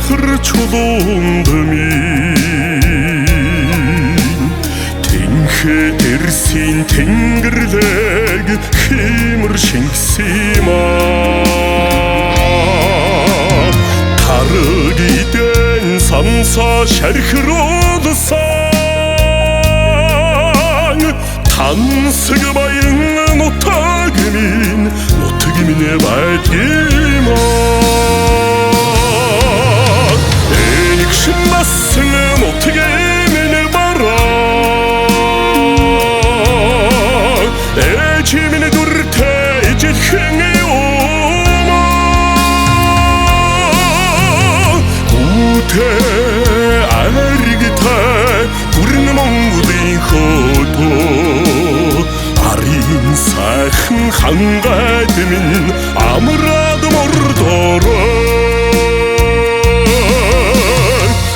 хахар чулуундамин Тэнхэ дэрсийн тэнгэрлэг химэр шингсимаа Таргидэн самсаа шархируулсан Тансаг баян нутаг минь байдгиймаа Энэгшин басан нутаг минь бараа Ээжи минь дүртэй ижилхэн юмаа Гүтээ аригтай гүрэн Монголын хөтөө Арын сайхан хангайд минь амар